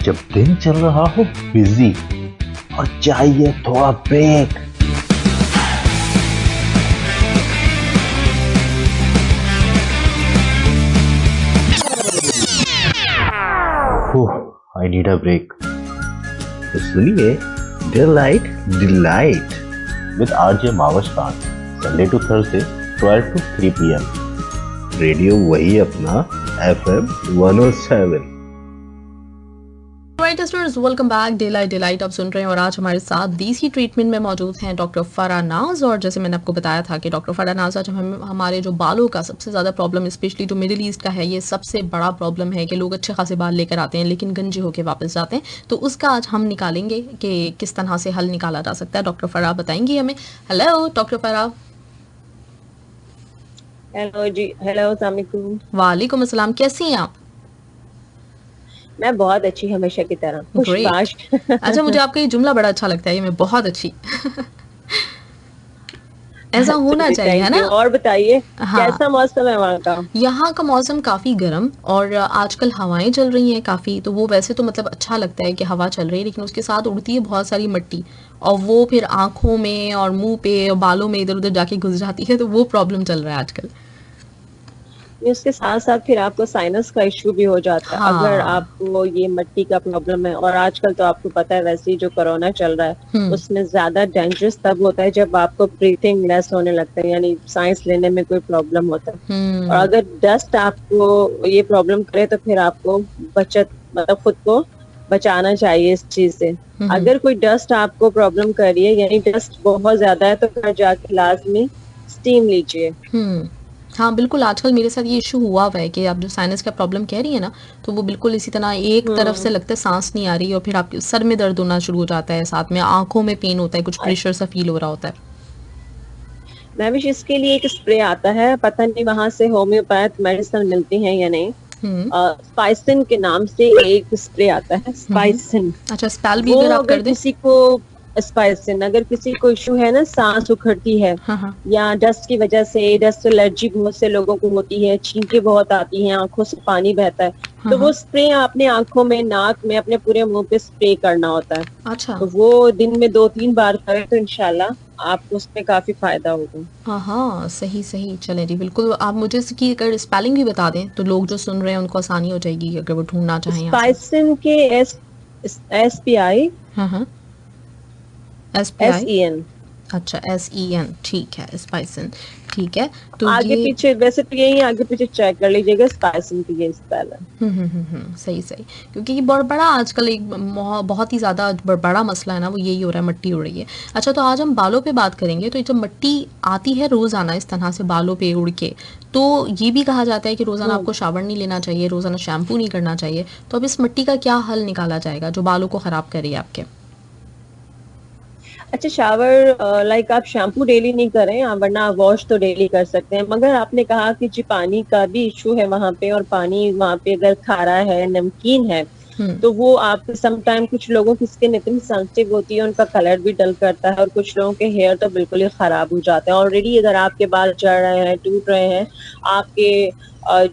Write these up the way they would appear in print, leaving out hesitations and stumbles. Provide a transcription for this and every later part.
जब दिन चल रहा हो बिजी और चाहिए थोड़ा break. I need a break. तो सुनिए डिलाइट डिलाइट विद आरजे मावस्तान, Sunday to Thursday 12 to 3 PM। Radio वही अपना FM 107। Right students, welcome back. Delight आप सुन रहे हैं और आज हमारे साथ देसी ट्रीटमेंट में मौजूद हैं डॉक्टर फराह नाज। और जैसे मैंने आपको बताया था कि डॉक्टर फराह नाज आज हमारे जो बालों का सबसे ज़्यादा प्रॉब्लम, स्पेशली जो मिडिल ईस्ट का है, ये सबसे बड़ा प्रॉब्लम है कि लोग अच्छे खासे बाल लेकर आते हैं लेकिन गंजे होकर वापस जाते हैं। तो उसका आज हम निकालेंगे कि किस तरह से हल निकाला जा सकता है। डॉक्टर फराह बताएंगी हमें। Hello doctor Farah. हेलो जी, हेलो, अस्सलाम वालेकुम। वालेकुम अस्सलाम, कैसी हैं आप? मैं बहुत अच्छी, हमेशा की तरह खुशबाश। अच्छा, मुझे आपका ये जुमला बड़ा अच्छा लगता है, ये मैं बहुत अच्छी। ऐसा होना चाहिए, है ना? और बताइए, हाँ, कैसा मौसम है वहाँ का? यहाँ का मौसम काफ़ी गर्म और आजकल हवाएं चल रही हैं काफ़ी। तो वो वैसे तो मतलब अच्छा लगता है कि हवा चल रही है, लेकिन उसके साथ उड़ती है बहुत सारी मिट्टी और वो फिर आंखों में और मुंह पे और बालों में इधर उधर जाके घुस जाती है। तो वो प्रॉब्लम चल रहा है आजकल। उसके साथ साथ फिर आपको साइनस का इश्यू भी हो जाता है। अगर हाँ। आपको ये मिट्टी का प्रॉब्लम है, और आजकल तो आपको पता है वैसे ही जो कोरोना चल रहा है उसमें ज्यादा डेंजरस तब होता है जब आपको ब्रीथिंग लेस होने लगता है, यानी सांस लेने में कोई प्रॉब्लम होता है। और अगर डस्ट आपको ये प्रॉब्लम करे तो फिर आपको मतलब खुद को बचाना चाहिए इस चीज से। अगर कोई डस्ट आपको प्रॉब्लम कर रही है, यानी डस्ट बहुत ज्यादा है, तो घर जाके लाजमी स्टीम लीजिए। हाँ बिल्कुल, आजकल मेरे साथ ये इशू हुआ हुआ है कि आप जो साइनस का प्रॉब्लम कह रही है ना, तो वो बिल्कुल इसी तरह एक तरफ से लगता है सांस नहीं आ रही और फिर आपके सर में दर्द होना शुरू हो जाता है, साथ में आंखों में पेन होता है, कुछ प्रेशर सा फील हो रहा होता है। मैविश, इसके लिए एक स्प्रे आता है, पता नहीं वहां से होम्योपैथ मेडिसिन मिलती है या नहीं। स्पाइसिन के नाम से एक स्प्रे आता है, स्पाइसिन। अच्छा, स्पेल भी अगर आप कर दें। किसी को स्पाइसिन, अगर किसी को इशू है ना, सांस उखड़ती है या डस्ट की वजह से, डस्ट एलर्जी बहुत से लोगों को होती है, छींकें बहुत आती हैं, आंखों से पानी बहता है, तो वो स्प्रे आपने आंखों में, नाक में, अपने पूरे मुंह पे स्प्रे करना होता है। अच्छा। तो वो दिन में 2-3 बार करें तो इंशाल्लाह आपको उसमें काफी फायदा होगा। हाँ, सही सही, चले जी बिल्कुल। आप मुझे इसकी अगर स्पेलिंग भी बता दें तो लोग जो सुन रहे हैं उनको आसानी हो जाएगी अगर वो ढूंढना चाहें। स्पाइसिन के SPI SEN। अच्छा, SEN, ठीक है, स्पाइसिन, ठीक है। तो आगे पीछे वैसे तो यही आगे पीछे चेक कर लीजिएगा, स्पाइसिन की ये स्पेल है। सही सही, क्योंकि ये बड़ा आजकल एक बहुत ही ज़्यादा बड़ा मसला है ना, वो यही हो रहा है, मिट्टी उड़ रही है। अच्छा, तो आज हम बालों पे बात करेंगे। तो जब मिट्टी आती है रोज़ाना इस तरह से बालों पे उड़ के, तो ये भी कहा जाता है कि रोज़ाना आपको शावर नहीं लेना चाहिए, रोज़ाना शैम्पू नहीं करना चाहिए। तो अब इस मिट्टी का क्या हल निकाला जाएगा जो बालों को ख़राब करे आपके? अच्छा, शावर लाइक आप शैम्पू डेली नहीं करें, वरना आप वॉश तो डेली कर सकते हैं। मगर आपने कहा कि जी पानी का भी इशू है वहाँ पे, और पानी वहाँ पे अगर खारा है, नमकीन है, तो वो आप समटाइम, कुछ लोगों की स्किन इतनी सेंसिटिव होती है, उनका कलर भी डल करता है, और कुछ लोगों के हेयर तो बिल्कुल ही खराब हो जाते हैं। ऑलरेडी अगर आपके बाल झड़ रहे हैं, टूट रहे हैं, आपके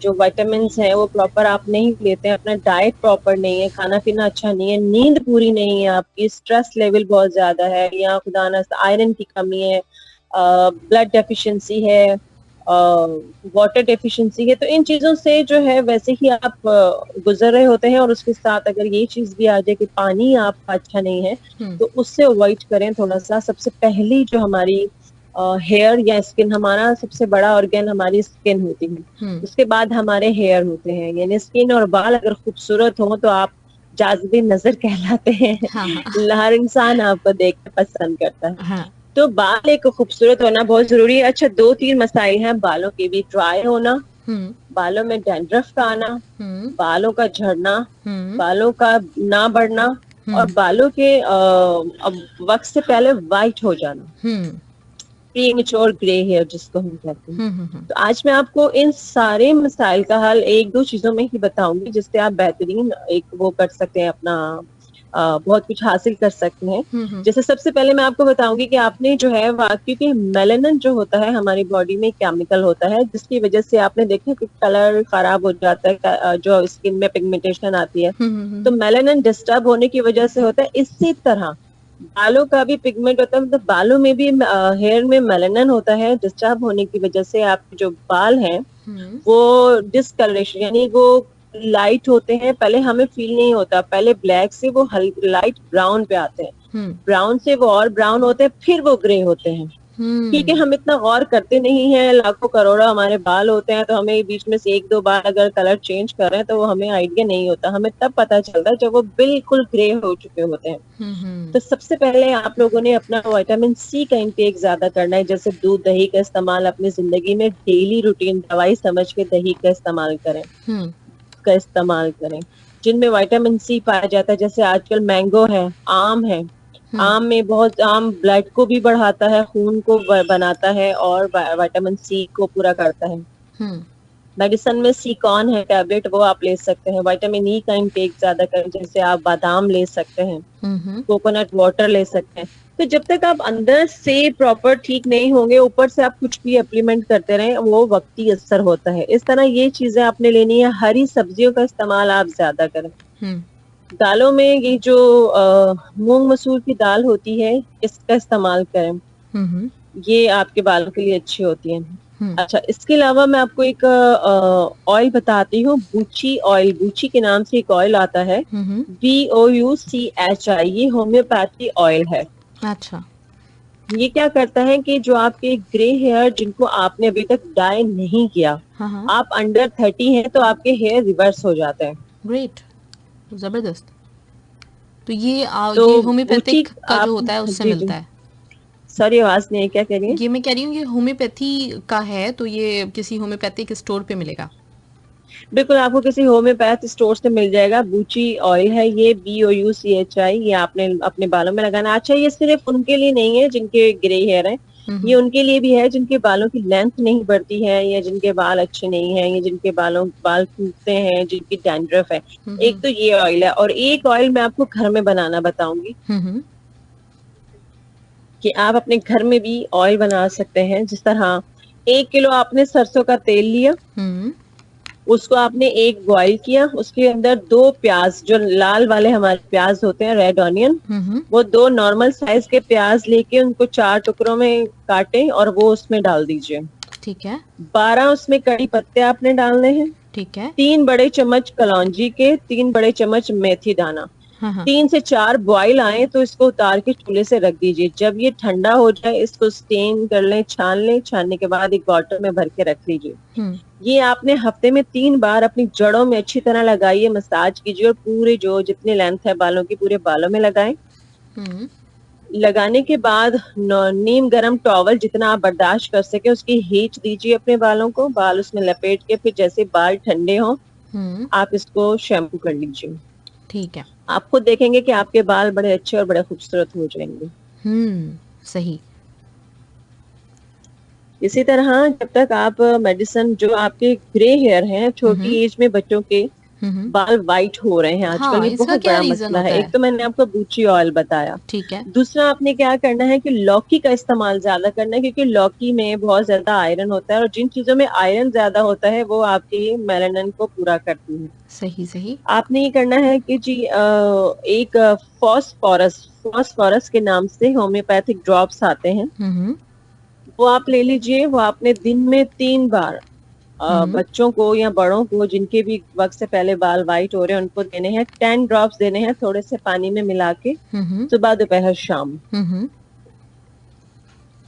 जो विटामिन हैं वो प्रॉपर आप नहीं लेते हैं, अपना डाइट प्रॉपर नहीं है, खाना पीना अच्छा नहीं है, नींद पूरी नहीं है आपकी, स्ट्रेस लेवल बहुत ज्यादा है, या खुदा न आयरन की कमी है, ब्लड डेफिशिएंसी है, वाटर डेफिशिएंसी है, तो इन चीजों से जो है वैसे ही आप गुजर रहे होते हैं, और उसके साथ अगर ये चीज भी आ जाए कि पानी आपका अच्छा नहीं है, तो उससे अवॉइड करें थोड़ा सा। सबसे पहली जो हमारी हेयर या स्किन, हमारा सबसे बड़ा ऑर्गन हमारी स्किन होती है, उसके बाद हमारे हेयर होते हैं, यानी स्किन और बाल अगर खूबसूरत हो तो आप जाज़िबे नजर कहलाते हैं। हर इंसान आपको देख के पसंद करता है। तो बाल एक खूबसूरत होना बहुत जरूरी है। अच्छा, 2-3 मसाइल हैं बालों के भी: ड्राई होना, बालों में डैंड्रफ का आना, बालों का झड़ना, बालों का ना बढ़ना, और बालों के वक्त से पहले वाइट हो जाना, प्रीमेच्योर ग्रे हेयर जिसको हम कहते हैं। तो आज मैं आपको इन सारे मसाइल का हल 1-2 चीजों में ही बताऊंगी, जिससे आप बेहतरीन एक वो कर सकते हैं, अपना बहुत कुछ हासिल कर सकते हैं। जैसे सबसे पहले मैं आपको बताऊंगी कि आपने जो है क्योंकि मेलानिन जो होता है हमारी बॉडी में केमिकल होता है जिसकी वजह से आपने देखा कि कलर खराब हो जाता है, जो स्किन में पिगमेंटेशन आती है, तो मेलानिन डिस्टर्ब होने की वजह से होता है। इसी तरह बालों का भी पिगमेंट होता है, मतलब बालों में भी हेयर में मेलानिन होता है, डिस्टर्ब होने की वजह से आपके जो बाल हैं वो डिसकलरेशन यानी वो लाइट होते हैं, पहले हमें फील नहीं होता, पहले ब्लैक से वो लाइट ब्राउन पे आते हैं, ब्राउन से वो और ब्राउन होते हैं, फिर वो ग्रे होते हैं। ठीक है, हम इतना गौर करते नहीं है, लाखों करोड़ों हमारे बाल होते हैं, तो हमें बीच में से एक दो बार अगर कलर चेंज कर रहे हैं तो वो हमें आइडिया नहीं होता, हमें तब पता चलता है जब वो बिल्कुल ग्रे हो चुके होते हैं। तो सबसे पहले आप लोगों ने अपना विटामिन सी का इंटेक ज्यादा करना है, जैसे दूध दही का इस्तेमाल अपनी जिंदगी में डेली रूटीन दवाई समझ के दही का इस्तेमाल करें, जिनमें विटामिन सी पाया जाता है। जैसे आजकल मैंगो है, आम है, आम में बहुत, आम ब्लड को भी बढ़ाता है, खून को बनाता है और विटामिन सी को पूरा करता है। मेडिसिन में सी कॉन है टैबलेट, वो आप ले सकते हैं। विटामिन ई का इंटेक ज्यादा करें, जैसे आप बादाम ले सकते हैं, कोकोनट वाटर ले सकते हैं। तो जब तक आप अंदर से प्रॉपर ठीक नहीं होंगे, ऊपर से आप कुछ भी अप्लीमेंट करते रहें, वो वक्ती असर होता है। इस तरह ये चीजें आपने लेनी है। हरी सब्जियों का इस्तेमाल आप ज्यादा करें। दालों में ये जो मूंग मसूर की दाल होती है, इसका इस्तेमाल करें, ये आपके बालों के लिए अच्छी होती है। अच्छा, इसके अलावा मैं आपको एक ऑयल बताती हूँ, बूची ऑयल। बूची के नाम से एक ऑयल आता है, BOUCHI, ये होम्योपैथी ऑयल है। अच्छा, ये क्या करता है कि जो आपके ग्रे हेयर जिनको आपने अभी तक डाई नहीं किया, आप अंडर 30 हैं तो आपके हेयर रिवर्स हो जाते हैं। ग्रेट, जबरदस्त। तो ये होम्योपैथिक का जो होता है उससे मिलता है। सॉरी, आवाज नहीं है, क्या कह रही है? ये मैं कह रही हूँ ये होम्योपैथी का है, तो ये किसी होम्योपैथिक स्टोर पे मिलेगा? बिल्कुल, आपको किसी होम्योपैथ स्टोर से मिल जाएगा। बूची ऑयल है ये, BOUCHI, ये आपने अपने बालों में लगाना। अच्छा, ये सिर्फ उनके लिए नहीं है जिनके ग्रे हेयर है, ये उनके लिए भी है जिनके बालों की लेंथ नहीं बढ़ती है, या जिनके बाल अच्छे नहीं है, या जिनके बाल टूटते हैं, जिनकी डैंड्रफ है। एक तो ये ऑयल है, और एक ऑयल मैं आपको घर में बनाना बताऊंगी कि आप अपने घर में भी ऑयल बना सकते हैं। जिस तरह 1 किलो आपने सरसों का तेल लिया, उसको आपने एक बॉईल किया, उसके अंदर 2 प्याज, जो लाल वाले हमारे प्याज होते हैं, रेड ऑनियन, वो 2 नॉर्मल साइज के प्याज लेके उनको 4 टुकड़ों में काटें और वो उसमें डाल दीजिए। ठीक है। 12 उसमें कड़ी पत्ते आपने डालने हैं। ठीक है। 3 बड़े चम्मच कलौंजी के, 3 बड़े चम्मच मेथी दाना। 3 से 4 बॉईल आए तो इसको उतार के चूल्हे से रख दीजिए। जब ये ठंडा हो जाए इसको स्टेन कर लें, छान लें। छानने के बाद एक बॉटल में भर के रख लीजिए। ये आपने हफ्ते में 3 बार अपनी जड़ों में अच्छी तरह लगाइए, मसाज कीजिए, और पूरे जो जितने लेंथ है बालों की पूरे बालों में लगाएं। लगाने के बाद नीम गरम टॉवल जितना आप बर्दाश्त कर सके उसकी हीट दीजिए अपने बालों को। बाल उसमें लपेट के फिर जैसे बाल ठंडे हों आप इसको शैम्पू कर लीजिए। ठीक है। आप खुद देखेंगे कि आपके बाल बड़े अच्छे और बड़े खूबसूरत हो जाएंगे। सही। इसी तरह जब तक आप मेडिसिन, जो आपके ग्रे हेयर हैं, छोटी एज में बच्चों के बाल वाइट हो रहे हैं आजकल, ये बहुत बड़ा मसला है। एक तो मैंने आपको बूची ऑयल बताया, ठीक है। दूसरा आपने क्या करना है कि लौकी का इस्तेमाल ज्यादा करना है, क्योंकि लौकी में बहुत ज्यादा आयरन होता है, और जिन चीजों में आयरन ज्यादा होता है वो आपके मेलानिन को पूरा करती है। सही सही। आपने ये करना है कि जी एक फॉस्फोरस के नाम से होम्योपैथिक ड्रॉप्स आते हैं, वो आप ले लीजिए। वो आपने दिन में 3 बार बच्चों को या बड़ों को जिनके भी वक्त से पहले बाल वाइट हो रहे हैं उनको देने हैं। 10 ड्रॉप्स देने हैं थोड़े से पानी में मिला के, सुबह दोपहर शाम।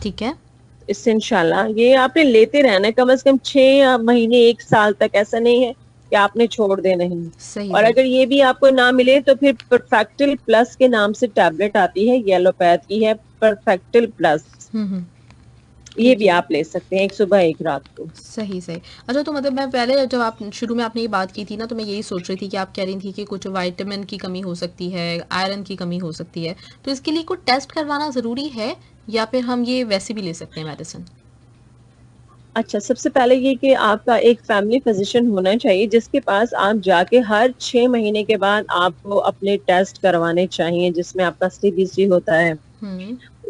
ठीक है। इससे इंशाल्लाह ये आपने लेते रहना है कम से कम 6 महीने 1 साल तक। ऐसा नहीं है कि आपने छोड़ दे नहीं। सही। और अगर ये भी आपको ना मिले तो फिर परफेक्टिल प्लस के नाम से टैबलेट आती है, येलोपैथ की है परफेक्टिल प्लस, ये भी आप ले सकते हैं, एक सुबह एक रात को। सही सही। अच्छा, तो मतलब मैं पहले जब आप शुरू में आपने ये बात की थी ना, तो मैं यही सोच रही थी कि आप कह रही थी कि कुछ विटामिन की कमी हो सकती है, आयरन की कमी हो सकती है, तो इसके लिए कुछ टेस्ट करवाना जरूरी है या फिर हम ये वैसे भी ले सकते हैं मेडिसिन? अच्छा, सबसे पहले ये कि आपका एक फैमिली फिजिशियन होना चाहिए जिसके पास आप जाके हर 6 महीने के बाद आपको अपने टेस्ट करवाने चाहिए, जिसमें आपका सीबीसी होता है।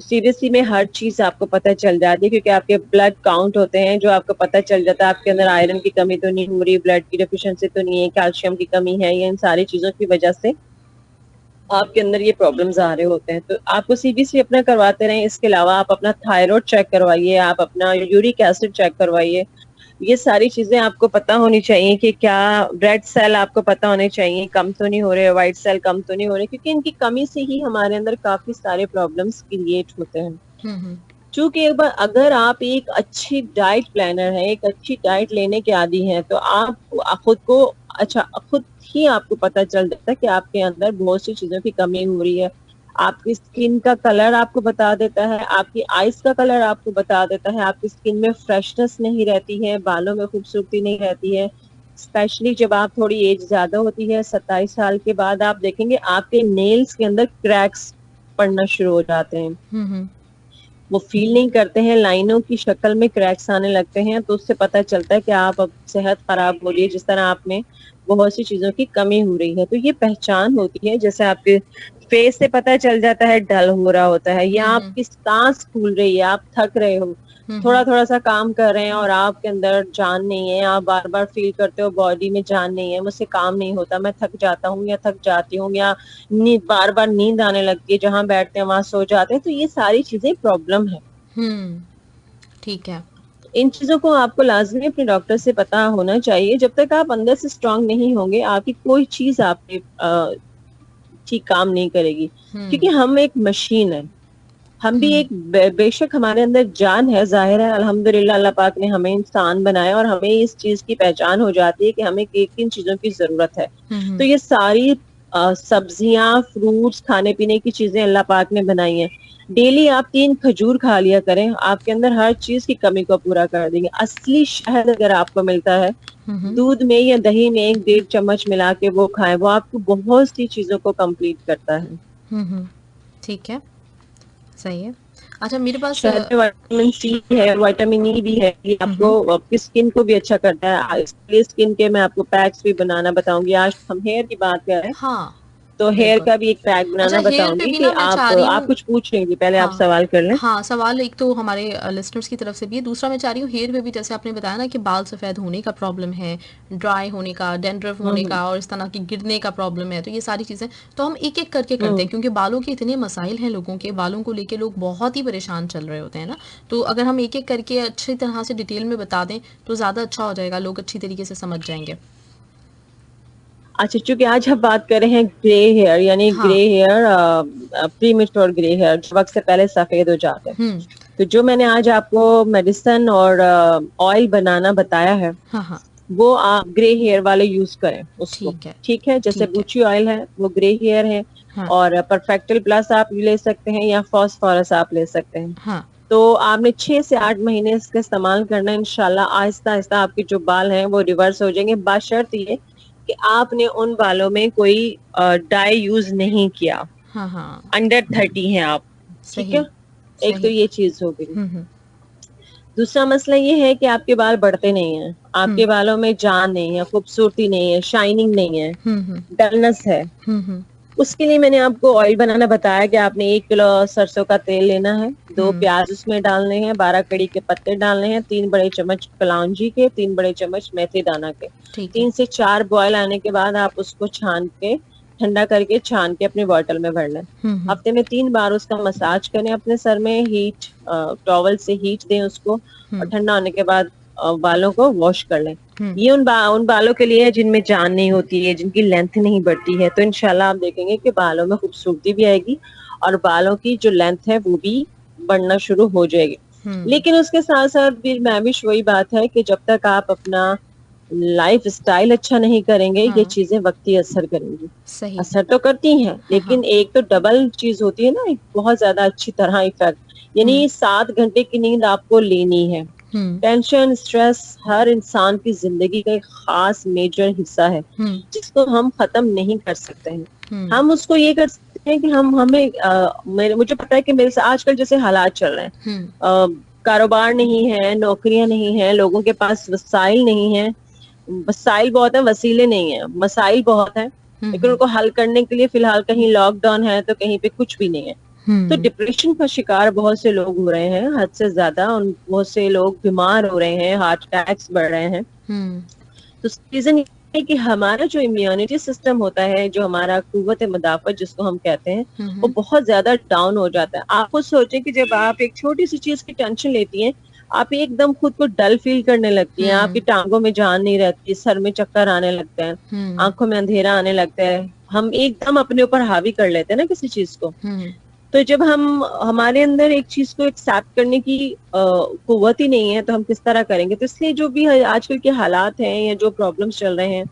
सीबीसी में हर चीज आपको पता चल जाती है, क्योंकि आपके ब्लड काउंट होते हैं जो आपको पता चल जाता है आपके अंदर आयरन की कमी तो नहीं हो रही, ब्लड की डेफिशिएंसी तो नहीं है, कैल्शियम की कमी है, या इन सारी चीजों की वजह से आपके अंदर ये प्रॉब्लम्स आ रहे होते हैं। तो आपको सीबीसी अपना करवाते रहें। इसके अलावा आप अपना थायराइड चेक करवाइए, आप अपना यूरिक एसिड चेक करवाइए। ये सारी चीजें आपको पता होनी चाहिए कि क्या रेड सेल आपको पता होने चाहिए कम तो नहीं हो रहे, व्हाइट सेल कम तो नहीं हो रहे, क्योंकि इनकी कमी से ही हमारे अंदर काफी सारे प्रॉब्लम्स क्रिएट होते हैं। चूंकि एक बार अगर आप एक अच्छी डाइट प्लानर हैं, एक अच्छी डाइट लेने के आदी हैं, तो आप खुद को खुद ही आपको पता चल जाता है कि आपके अंदर बहुत सी चीजों की कमी हो रही है। आपकी स्किन का कलर आपको बता देता है, आपकी आईज का कलर आपको बता देता है, आपकी स्किन में फ्रेशनेस नहीं रहती है, बालों में खूबसूरती नहीं रहती है। स्पेशली जब आप थोड़ी एज ज्यादा होती है, 27 साल के बाद आप देखेंगे आपके नेल्स के अंदर क्रैक्स पड़ना शुरू हो जाते हैं। वो फील नहीं करते हैं, लाइनों की शक्ल में क्रैक्स आने लगते हैं, तो उससे पता चलता है कि आप अब सेहत खराब हो रही है, जिस तरह आप में बहुत सी चीजों की कमी हो रही है। तो ये पहचान होती है, जैसे आपके फेस से पता चल जाता है डल हो रहा होता है, या आपकी सांस फूल रही है, आप थक रहे हो, थोड़ा थोड़ा सा काम कर रहे हैं और आपके अंदर जान नहीं है, आप बार बार फील करते हो बॉडी में जान नहीं है, मुझसे काम नहीं होता, मैं थक जाता हूँ या थक जाती हूँ, या बार बार नींद आने लगती है, जहां बैठते हैं वहां सो जाते हैं। तो ये सारी चीजें प्रॉब्लम है। ठीक है। इन चीजों को आपको लाजमी अपने डॉक्टर से पता होना चाहिए। जब तक आप अंदर से स्ट्रांग नहीं होंगे, आपकी कोई चीज आपके ठीक काम नहीं करेगी, क्योंकि हम एक मशीन है। हम भी एक बेशक हमारे अंदर जान है, जाहिर है, अल्हम्दुलिल्लाह अल्लाह पाक ने हमें इंसान बनाया और हमें इस चीज की पहचान हो जाती है कि हमें किन चीजों की जरूरत है। तो ये सारी सब्जियां, फ्रूट्स, खाने पीने की चीजें अल्लाह पाक ने बनाई हैं। डेली आप 3 खजूर खा लिया करें, आपके अंदर हर चीज की कमी को पूरा कर देंगे। असली शहद अगर आपको मिलता है दूध में या दही में 1-1.5 चम्मच मिला के वो खाएं, वो आपको बहुत सी चीजों को कंप्लीट करता है। ठीक है, सही है। अच्छा, मेरे पास शहद में विटामिन सी है, विटामिन ई भी है, ये आपको आपकी स्किन को भी अच्छा करता है। इसलिए स्किन के मैं आपको पैक्स भी बनाना बताऊंगी। आज हम हेयर की बात कर रहे हैं, हाँ, तो हेयर का भी एक पैक बनाना अच्छा, हेयर पे बताऊंगी भी कि ना मैं चाह रही आप हूँ। कुछ पूछ लेंगे, पहले आप हाँ सवाल कर लें। हाँ, सवाल एक तो हमारे लिसनर्स की तरफ से भी है, दूसरा मैं चाह रही हूँ हेयर पे भी, जैसे आपने बताया ना कि बाल सफ़ेद होने का प्रॉब्लम है, ड्राई होने का, डैंड्रफ होने का और इस तरह की गिरने का प्रॉब्लम है, तो ये सारी चीज़ें तो हम एक एक करके करते हैं, क्योंकि बालों के इतने मसाइल हैं, लोगों के बालों को लेके लोग बहुत ही परेशान चल रहे होते हैं ना। तो अगर हम एक एक करके अच्छी तरह से डिटेल में बता दें तो ज़्यादा अच्छा हो जाएगा, लोग अच्छी तरीके से समझ जाएंगे। अच्छा, चूंकि आज हम बात कर रहे हैं ग्रे हेयर, यानी हाँ। Grey hair, premature grey hair, जो वक्त से पहले सफेद हो जाते हैं। तो जो मैंने आज आपको मेडिसिन और ऑयल बनाना बताया है, हाँ, वो आप ग्रे हेयर वाले यूज करें उसको। ठीक है, जैसे बूची ऑयल है वो ग्रे हेयर है, और परफेक्टल प्लस आप ले सकते हैं, या फॉस्फोरस आप ले सकते हैं। तो आपने 6 से 8 महीने इसका इस्तेमाल करना है। इंशाल्लाह आहिस्ता आहिस्ता आपके जो बाल हैं वो रिवर्स हो जाएंगे, बशर्त ये कि आपने उन बालों में कोई डाई यूज नहीं किया। अंडर 30 हैं आप, ठीक है। एक तो ये चीज हो गई। दूसरा मसला ये है कि आपके बाल बढ़ते नहीं हैं, आपके बालों में जान नहीं है, खूबसूरती नहीं है, शाइनिंग नहीं है, डलनेस है। उसके लिए मैंने आपको ऑयल बनाना बताया कि आपने 1 किलो सरसों का तेल लेना है, 2 प्याज उसमें डालने हैं, 12 कड़ी के पत्ते डालने हैं, 3 बड़े चम्मच कलौंजी के, 3 बड़े चम्मच मेथी दाना के। 3 से 4 बॉयल आने के बाद आप उसको छान के, ठंडा करके छान के अपने बॉटल में भर लें। हफ्ते में 3 बार उसका मसाज करें अपने सर में, हीट टॉवल से हीट दें उसको, और ठंडा होने के बाद बालों को वॉश कर लें। ये उन बालों के लिए है जिनमें जान नहीं होती है, जिनकी लेंथ नहीं बढ़ती है। तो इंशाल्लाह आप देखेंगे कि बालों में खूबसूरती भी आएगी और बालों की जो लेंथ है वो भी बढ़ना शुरू हो जाएगी। लेकिन उसके साथ साथ भी मैविश वही बात है कि जब तक आप अपना लाइफ स्टाइल अच्छा नहीं करेंगे, ये चीजें वक्ती असर करेंगी। असर तो करती हैं, लेकिन एक तो डबल चीज होती है ना, एक बहुत ज्यादा अच्छी तरह इफेक्ट, यानी 7 घंटे की नींद आपको लेनी है। टेंशन, स्ट्रेस हर इंसान की जिंदगी का एक खास मेजर हिस्सा है, जिसको हम खत्म नहीं कर सकते हैं। हम उसको ये कर सकते हैं कि मुझे पता है कि मेरे से आजकल जैसे हालात चल रहे हैं, कारोबार नहीं है, नौकरियां नहीं है, लोगों के पास वसाइल नहीं है, वसाइल बहुत है, वसीले नहीं है, मसाइल बहुत है, लेकिन उनको हल करने के लिए फिलहाल कहीं लॉकडाउन है तो कहीं पे कुछ भी नहीं है। तो डिप्रेशन का शिकार बहुत से लोग हो रहे हैं हद से ज्यादा, और बहुत से लोग बीमार हो रहे हैं, हार्ट अटैक्स बढ़ रहे हैं। तो रीजन है कि हमारा जो इम्यूनिटी सिस्टम होता है, जो हमारा कुव्वत मुदाफत जिसको हम कहते हैं, वो बहुत ज्यादा डाउन हो जाता है। आप खुद सोचें कि जब आप एक छोटी सी चीज की टेंशन लेती हैं, आप एकदम खुद को डल फील करने लगती हैं, आपकी टांगों में जान नहीं रहती, सर में चक्कर आने लगते हैं, आंखों में अंधेरा आने लगता है, हम एकदम अपने ऊपर हावी कर लेते हैं ना किसी चीज को। तो जब हमारे अंदर एक चीज को एक्सेप्ट करने की कुव्वत ही नहीं है, तो हम किस तरह करेंगे? तो इसलिए जो भी आजकल के हालात हैं या जो प्रॉब्लम्स चल रहे हैं,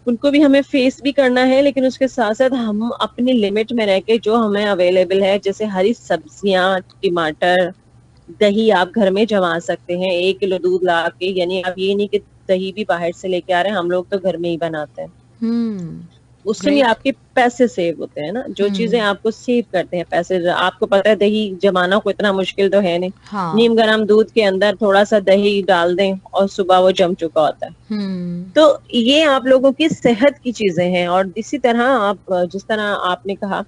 उनको भी हमें फेस भी करना है, लेकिन उसके साथ साथ हम अपनी लिमिट में रह के जो हमें अवेलेबल है, जैसे हरी सब्जियां, टमाटर, दही आप घर में जमा सकते हैं 1 किलो दूध ला के। यानी आप ये नहीं कि दही भी बाहर से लेके आ रहे हैं, हम लोग तो घर में ही बनाते हैं। उससे भी आपके पैसे सेव होते हैं ना, जो चीजें आपको सेव करते हैं पैसे। आपको पता है दही जमाना को इतना मुश्किल तो है नहीं। नीम गर्म दूध के अंदर थोड़ा सा दही डाल दें और सुबह वो जम चुका होता है। तो ये आप लोगों की सेहत की चीजें हैं। और इसी तरह आप जिस तरह आपने कहा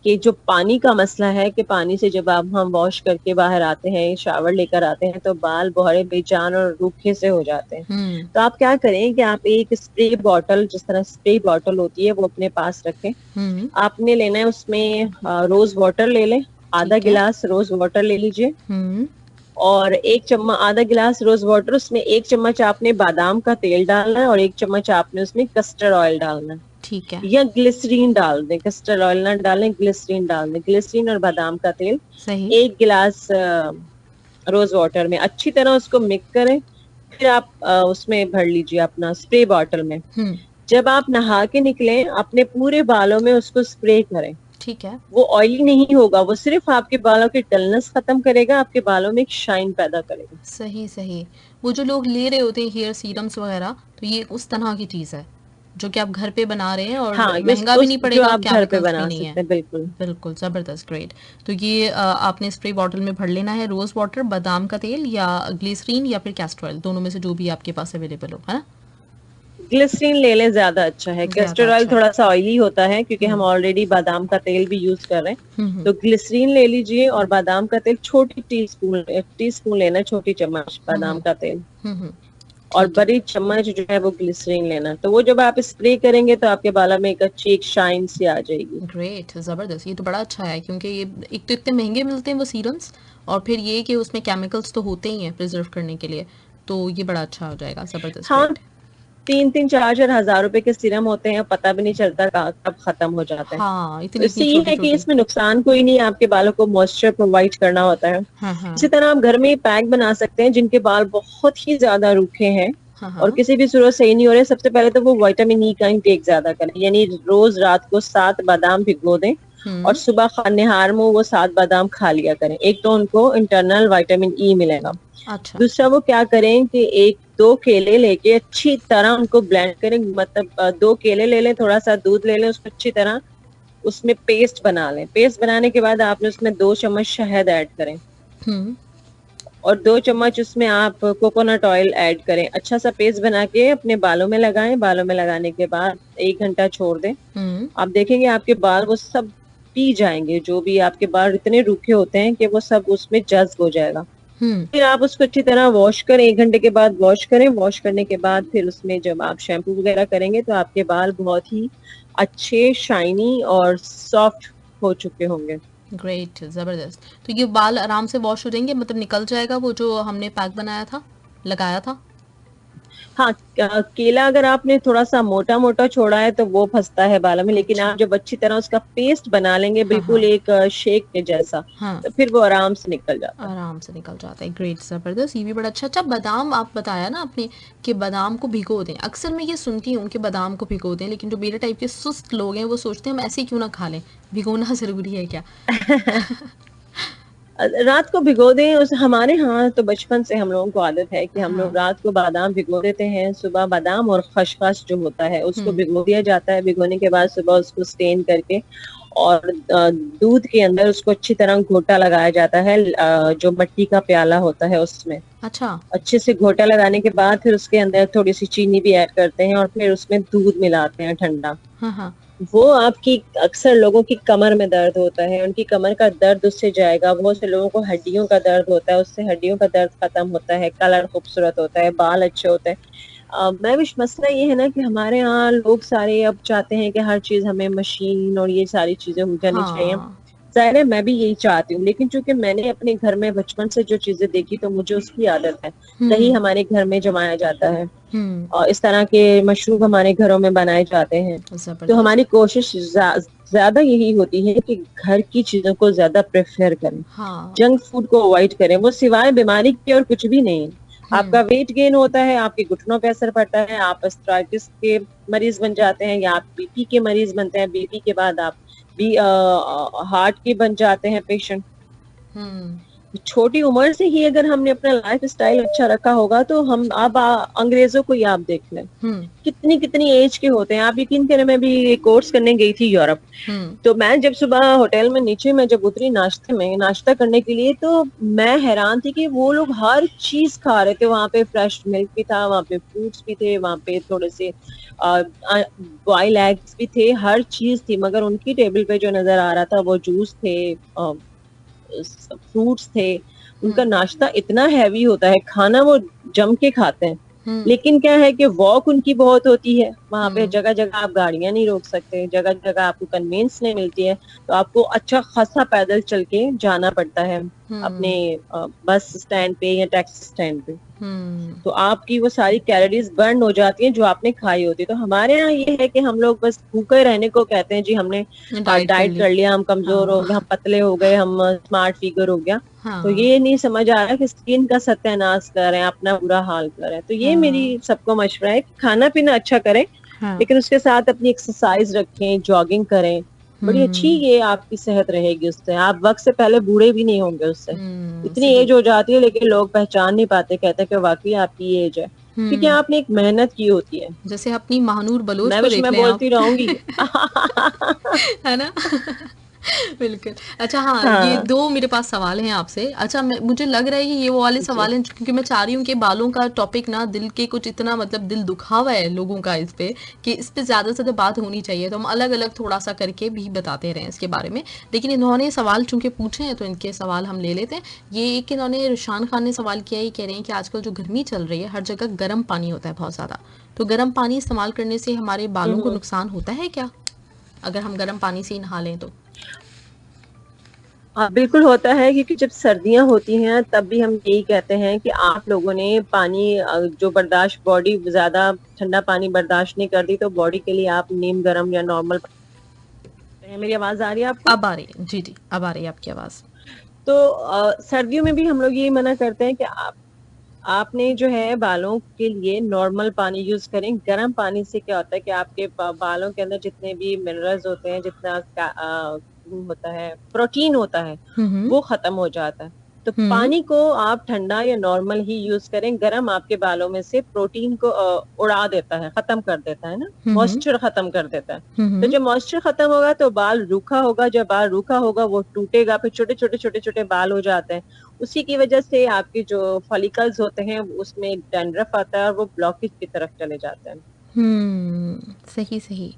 कि जो पानी का मसला है, कि पानी से जब हम वॉश करके बाहर आते हैं, शावर लेकर आते हैं, तो बाल बहरे बेजान और रूखे से हो जाते हैं। तो आप क्या करें कि आप एक स्प्रे बॉटल, जिस तरह स्प्रे बॉटल होती है, वो अपने पास रखें। आपने लेना है उसमें रोज वाटर ले लें, आधा गिलास रोज वाटर ले लीजिए, और आधा गिलास रोज वाटर, उसमें 1 चम्मच आपने बादाम का तेल डालना है और 1 चम्मच आपने उसमें कस्टर्ड ऑयल डालना है। ठीक है। या ग्लिसरीन डाल दें, कस्टर्ड ऑयल ना डालें, ग्लिसरीन डाल दें। ग्लिसरीन और बादाम का तेल 1 गिलास रोज वाटर में अच्छी तरह उसको मिक्स करें। फिर आप उसमें भर लीजिए अपना स्प्रे बॉटल में। जब आप नहा के निकलें, अपने पूरे बालों में उसको स्प्रे करें। ठीक है। वो ऑयली नहीं होगा, वो सिर्फ आपके बालों की डलनेस खत्म करेगा, आपके बालों में एक शाइन पैदा करेगा। सही। वो जो लोग ले रहे होते हैं हेयर सीरम्स वगैरह, तो ये उस तरह की चीज है जो कि आप घर पे बना रहे हैं, और महंगा भी नहीं पड़ेगा, आप घर पे बना सकते हैं। बिल्कुल जबरदस्त, ग्रेट। तो ये आपने स्प्रे बॉटल में भर लेना है रोज वाटर, बादाम का तेल या ग्लिसरीन या फिर कैस्टर ऑयल, दोनों में से जो भी आपके पास अवेलेबल हो, है ना। ग्लिसरीन ले लें, ज्यादा अच्छा है। कैस्टर ऑयल थोड़ा सा ऑयली होता है, क्योंकि हम ऑलरेडी बादाम का तेल भी यूज कर रहे हैं। तो ग्लिसरीन ले लीजिए, और बादाम का तेल छोटी टीस्पून लेना, छोटी चम्मच बादाम का तेल, और बड़ी चम्मच जो है वो ग्लिसरीन लेना। तो वो जब आप स्प्रे करेंगे तो आपके बालों में एक अच्छी एक शाइन सी आ जाएगी। ग्रेट, जबरदस्त। ये तो बड़ा अच्छा है, क्योंकि ये एक तो इतने महंगे मिलते हैं वो सीरम्स, और फिर ये कि उसमें केमिकल्स तो होते ही हैं प्रिजर्व करने के लिए, तो ये बड़ा अच्छा हो जाएगा। जबरदस्त। हाँ, 3-4 हजार रुपए के सीरम होते हैं, पता भी नहीं चलता कब खत्म हो जाता है। हाँ, तो इससे ये है कि इसमें नुकसान कोई नहीं, आपके बालों को मॉइस्चर प्रोवाइड करना होता है। इसी तरह आप घर में पैक बना सकते हैं, जिनके बाल बहुत ही ज्यादा रूखे हैं और किसी भी सूरत सही नहीं हो रहे। सबसे पहले तो वो विटामिन ई का इंटेक ज्यादा करें, यानी रोज रात को 7 बादाम भिगो दें और सुबह निहार में वो 7 बादाम खा लिया करें। एक तो उनको इंटरनल विटामिन ई मिलेगा। अच्छा। दूसरा वो क्या करें कि 1-2 केले लेके अच्छी तरह उनको ब्लेंड करें, मतलब 2 केले ले लें, थोड़ा सा दूध ले लें, उसको अच्छी तरह उसमें पेस्ट बना लें। पेस्ट बनाने के बाद आपने उसमें 2 चम्मच शहद ऐड करें और 2 चम्मच उसमें आप कोकोनट ऑयल ऐड करें। अच्छा सा पेस्ट बना के अपने बालों में लगाएं। बालों में लगाने के बाद 1 घंटा छोड़ दें। आप देखेंगे आपके बाल वो सब पी जाएंगे, जो भी आपके बाल इतने रूखे होते हैं कि वो सब उसमें जज्ब हो जाएगा। फिर आप उसको अच्छी तरह वॉश करें, 1 घंटे के बाद वॉश करें। वॉश करने के बाद फिर उसमें जब आप शैम्पू वगैरह करेंगे तो आपके बाल बहुत ही अच्छे, शाइनी और सॉफ्ट हो चुके होंगे। ग्रेट, जबरदस्त। तो ये बाल आराम से वॉश हो जाएंगे, मतलब निकल जाएगा वो जो हमने पैक बनाया था, लगाया था। हाँ, केला अगर आपने थोड़ा सा मोटा मोटा छोड़ा है तो वो फंसता है बालों में, लेकिन आप जब अच्छी तरह उसका पेस्ट बना लेंगे बिल्कुल एक शेक के जैसा, तो फिर वो आराम से निकल जाता है। आराम से निकल जाता है। ग्रेट, जबरदस्त। ये भी बड़ा अच्छा। अच्छा, बादाम आप बताया ना आपने कि बादाम को भिगो दें। अक्सर मैं ये सुनती हूँ कि बादाम को भिगो दें, लेकिन जो मेरे टाइप के सुस्त लोग हैं वो सोचते हैं हम ऐसे क्यों ना खा लें, भिगोना जरूरी है क्या? रात को भिगो दें। हमारे यहाँ तो बचपन से हम लोगों को आदत है कि हम लोग रात को बादाम भिगो देते हैं। सुबह बादाम और खसखस जो होता है उसको भिगो दिया जाता है। भिगोने के बाद सुबह उसको स्टेन करके और दूध के अंदर उसको अच्छी तरह घोटा लगाया जाता है, जो मिट्टी का प्याला होता है उसमें अच्छा। अच्छे से घोटा लगाने के बाद फिर उसके अंदर थोड़ी सी चीनी भी ऐड करते हैं और फिर उसमें दूध मिलाते हैं ठंडा। हाँ हाँ। वो आपकी अक्सर लोगों की कमर में दर्द होता है, उनकी कमर का दर्द उससे जाएगा। बहुत से लोगों को हड्डियों का दर्द होता है, उससे हड्डियों का दर्द खत्म होता है, कलर खूबसूरत होता है, बाल अच्छे होते हैं। मैं विश मसला ये है ना कि हमारे यहाँ लोग सारे अब चाहते हैं कि हर चीज हमें मशीन और ये सारी चीजें हो जानी चाहिए। हाँ। जाहिर है मैं भी यही चाहती हूँ, लेकिन चूंकि मैंने अपने घर में बचपन से जो चीजें देखी तो मुझे उसकी आदत है। दही हमारे घर में जमाया जाता है और इस तरह के मशरूब हमारे घरों में बनाए जाते हैं। तो जबरदस्त। हमारी कोशिश ज्यादा यही होती है कि घर की चीजों को ज्यादा प्रेफर करें, हाँ। जंक फूड को अवॉइड करें। वो सिवाय बीमारी के और कुछ भी नहीं है। आपका वेट गेन होता है, आपके घुटनों पे असर पड़ता है, आप आर्थराइटिस के मरीज बन जाते हैं या आप बीपी के मरीज बनते हैं, बीपी के बाद आप भी हार्ट के बन जाते हैं पेशेंट। छोटी उम्र से ही अगर हमने अपना लाइफ स्टाइल अच्छा रखा होगा तो हम अब अंग्रेजों को ही आप देख लें, कितनी कितनी एज के होते हैं। आप यकीन करें, मैं भी कोर्स करने गई थी यूरोप, तो मैं जब सुबह होटल में नीचे में जब उतरी नाश्ते में नाश्ता करने के लिए, तो मैं हैरान थी कि वो लोग हर चीज खा रहे थे। वहां पे फ्रेश मिल्क भी था, वहां पे फ्रूट्स भी थे, वहां पे थोड़े से बॉयल एग्स भी थे, हर चीज थी। मगर उनकी टेबल पे जो नजर आ रहा था वो जूस थे, फ्रूट्स थे। उनका नाश्ता इतना हैवी होता है, खाना वो जम के खाते हैं। लेकिन क्या है कि वॉक उनकी बहुत होती है वहां पे, जगह जगह आप गाड़ियां नहीं रोक सकते, जगह जगह आपको कन्वीनियंस नहीं मिलती है, तो आपको अच्छा खासा पैदल चल के जाना पड़ता है अपने बस स्टैंड पे या टैक्सी स्टैंड पे। तो आपकी वो सारी कैलोरीज बर्न हो जाती हैं जो आपने खाई होती है। तो हमारे यहाँ ये है कि हम लोग बस भूखे रहने को कहते हैं, जी हमने डाइट कर लिया, हम कमजोर हो गए, हम पतले हो गए, हम स्मार्ट फिगर हो गया। तो ये नहीं समझ आ रहा कि स्किन का सत्यानाश कर रहे हैं, अपना बुरा हाल कर रहे हैं। तो ये मेरी सबको मशवरा है कि खाना पीना अच्छा करें, लेकिन उसके साथ अपनी एक्सरसाइज रखें, जॉगिंग करें। बड़ी अच्छी ये आपकी सेहत रहेगी उससे। आप वक्त से पहले बूढ़े भी नहीं होंगे उससे। इतनी एज हो जाती है लेकिन लोग पहचान नहीं पाते, कहते हैं कि वाकई आपकी एज है, क्योंकि आपने एक मेहनत की होती है। जैसे अपनी महानूर बलोच मैं को देख मैं लें बोलती रहूंगी। है ना। बिल्कुल। अच्छा हाँ, ये दो मेरे पास सवाल हैं आपसे। अच्छा मुझे लग रहा है कि ये वो वाले सवाल हैं क्योंकि मैं चाह रही हूँ कि बालों का टॉपिक ना दिल के कुछ इतना मतलब दिल दुखावा है लोगों का इस पे कि इस पे ज्यादा से ज्यादा बात होनी चाहिए, तो हम अलग अलग थोड़ा सा करके भी बताते रहे इसके बारे में। लेकिन इन्होंने सवाल चूंकि पूछे हैं तो इनके सवाल हम ले लेते हैं। ये एक इन्होंने रुशान खान ने सवाल किया, ये कह रहे हैं कि आजकल जो गर्मी चल रही है हर जगह गर्म पानी होता है बहुत ज्यादा, तो गर्म पानी इस्तेमाल करने से हमारे बालों को नुकसान होता है क्या अगर हम गर्म पानी से नहा लें तो? हाँ बिल्कुल होता है, क्योंकि जब सर्दियां होती हैं तब भी हम यही कहते हैं कि आप लोगों ने पानी जो बर्दाश्त, बॉडी ज्यादा ठंडा पानी बर्दाश्त नहीं करती, तो बॉडी के लिए आप नीम गर्म या नॉर्मल। मेरी आवाज आ रही है आपको? अब आ रही है जी जी, अब आ रही है आपकी आवाज। तो सर्दियों में भी हम लोग यही मना करते हैं कि आपने जो है बालों के लिए नॉर्मल पानी यूज करें। गर्म पानी से क्या होता है कि आपके बालों के अंदर जितने भी मिनरल्स होते हैं, जितना होता है, प्रोटीन होता है, वो खत्म हो जाता है। तो पानी को आप ठंडा या नॉर्मल ही यूज करें। गर्म आपके बालों में से प्रोटीन को उड़ा देता है, खत्म कर देता है ना, मॉइस्चर खत्म कर देता है। तो जब मॉइस्चर खत्म होगा तो बाल रूखा होगा, जब बाल रूखा होगा वो टूटेगा, फिर छोटे छोटे छोटे छोटे बाल हो जाते हैं। उसी की वजह से आपके जो फॉलिकल्स होते हैं उसमें डैंड्रफ आता है और वो ब्लॉकेज की तरफ चले जाते हैं। सही सही,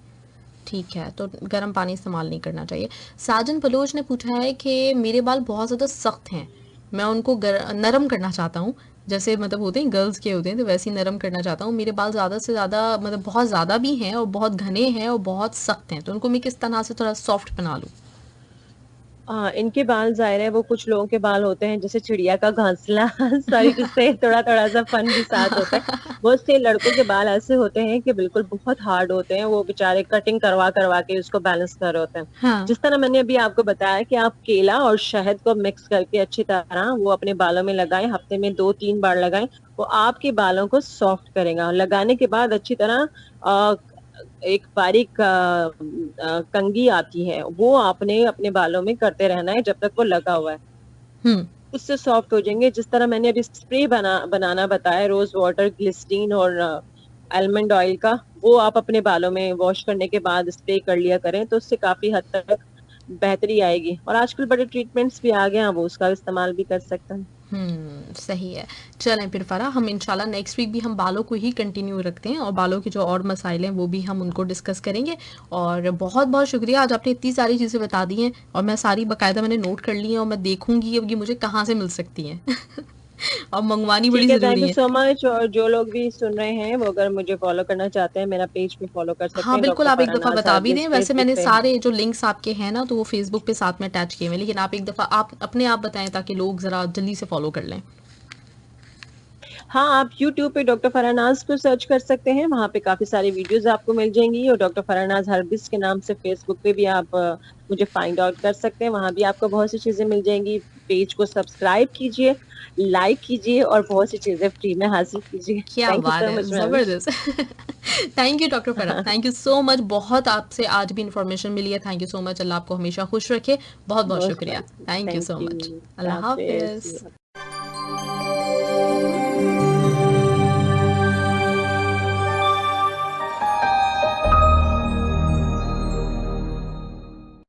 ठीक है, तो गर्म पानी इस्तेमाल नहीं करना चाहिए। साजन बलोच ने पूछा है कि मेरे बाल बहुत ज़्यादा सख्त हैं, मैं उनको नरम करना चाहता हूँ, जैसे मतलब होते हैं गर्ल्स के होते हैं तो वैसे ही नरम करना चाहता हूँ। मेरे बाल ज़्यादा से ज़्यादा मतलब बहुत ज़्यादा भी हैं और बहुत घने हैं और बहुत सख्त हैं, तो उनको मैं किस तरह से थोड़ा सॉफ्ट बना लूँ? इनके बाल जाहिर है वो कुछ लोगों के बाल होते हैं जैसे चिड़िया का घोंसला सॉरी, जिससे थोड़ा थोड़ा सा फन भी साथ होता है। बहुत से लड़कों के बाल ऐसे होते हैं कि बिल्कुल बहुत हार्ड होते हैं, वो बेचारे कटिंग करवा करवा के उसको बैलेंस कर रहे होते हैं। हाँ। जिस तरह मैंने अभी आपको बताया कि आप केला और शहद को मिक्स करके अच्छी तरह वो अपने बालों में लगाएं, हफ्ते में 2-3 बार लगाएं, वो आपके बालों को सॉफ्ट करेगा। लगाने के बाद अच्छी तरह एक बारीक कंघी आती है, वो आपने अपने बालों में करते रहना है जब तक वो लगा हुआ है। उससे सॉफ्ट हो जाएंगे। जिस तरह मैंने अभी स्प्रे बनाना बताया, रोज वाटर, ग्लिसरीन और आलमंड ऑयल का, वो आप अपने बालों में वॉश करने के बाद स्प्रे कर लिया करें, तो उससे काफी हद तक बेहतरी आएगी। और आजकल बड़े ट्रीटमेंट्स भी आ गए हैं, वो उसका इस्तेमाल भी कर सकते हैं। सही है। चलें फिर फरा, हम इंशाल्लाह नेक्स्ट वीक भी हम बालों को ही कंटिन्यू रखते हैं और बालों के जो और मसाइल हैं वो भी हम उनको डिस्कस करेंगे। और बहुत बहुत शुक्रिया, आज आपने इतनी सारी चीज़ें बता दी हैं और मैं सारी बाकायदा मैंने नोट कर ली हैं और मैं देखूंगी अब ये मुझे कहाँ से मिल सकती हैं और मंगवानी बड़ी ठीक है, थैंक ज़रूरी यू है। So much. और जो लोग भी सुन रहे हैं वो अगर मुझे फॉलो करना चाहते हैं, मेरा पेज पे फॉलो कर सकते हाँ हैं, बिल्कुल, डॉक्टर आप एक दफ़ा फरहानाज बता भी हरगिज दें। वैसे फेसबुक मैंने पे। सारे जो लिंक्स आपके हैं ना तो वो फेसबुक पे साथ में अटैच किए हुए हैं, लेकिन आप एक दफ़ा आप अपने आप बताएं ताकि लोग ज़रा जल्दी से फॉलो कर लें। हाँ, आप यूट्यूब पे डॉक्टर फरहानाज को सर्च कर सकते हैं, वहाँ पे काफ़ी सारी वीडियोज़ आपको मिल जाएँगी। और डॉक्टर फरहानाज हर्बिस के नाम से फेसबुक पे भी आप मुझे फाइंड आउट कर सकते हैं, वहाँ भी आपको बहुत सी चीज़ें मिल जाएँगी। पेज को सब्सक्राइब कीजिए, लाइक कीजिए और बहुत सी चीज़ें फ्री में हासिल कीजिए। क्या थैंक यू बात सो है, मच मैम। ज़बरदस्त thank you doctor Farah, thank you so much. बहुत आपसे आज भी इंफॉर्मेशन मिली है, thank you so much. Allah आपको हमेशा खुश रखे। बहुत बहुत मोस्ट शुक्रिया, welcome, thank you thank so you. Much. Allah Allah हाफिज़। हाफ़िज़।